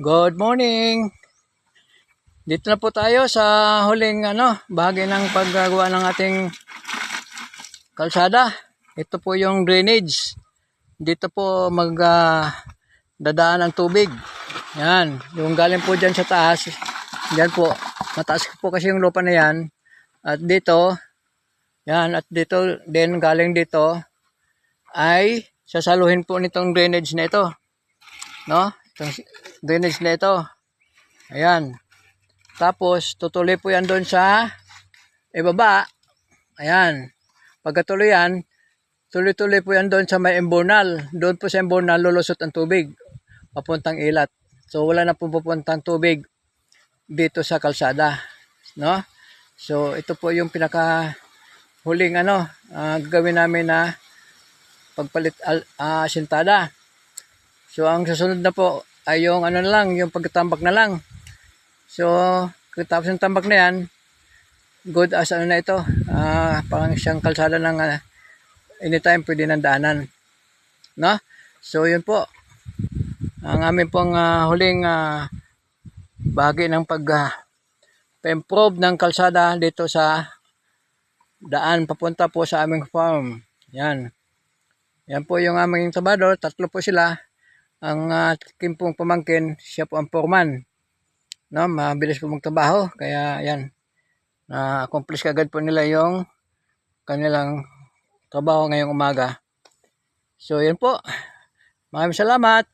Good morning! Dito na po tayo sa huling bahagi ng paggagawa ng ating kalsada. Ito po yung drainage. Dito po dadaan ang tubig. Yan, yung galing po dyan sa taas. Yan po, mataas po kasi yung lupa na yan. At dito, yan, at dito din galing dito ay sasaluhin po nitong drainage na ito. No? Itong drainage na ito. Ayan. Tapos, tutuloy po yan doon sa ibaba. Ayan. Pagkatuloy yan, tuloy-tuloy po yan doon sa may emburnal. Doon po sa emburnal, lulusot ang tubig. Papuntang ilat. So, wala na po pupuntang tubig dito sa kalsada. No? So, ito po yung pinaka huling gagawin namin na pagpalit asintada. So, ang susunod na po ay yung yung pagtambak na lang. So, tapos ng tambak na yan, good as na ito. Parang siyang kalsada ng anytime pwede nang daanan. No? So, yun po. Ang amin pong huling bahagi ng pag-improve ng kalsada dito sa daan papunta po sa aming farm. Yan. Yan po yung aming trabador. 3 po sila. Ang aking pong pamangkin, siya po ang foreman. No, mabilis po magtrabaho. Kaya yan. Na-accomplish kagad po nila yung kanilang trabaho ngayong umaga. So yan po. Maraming salamat.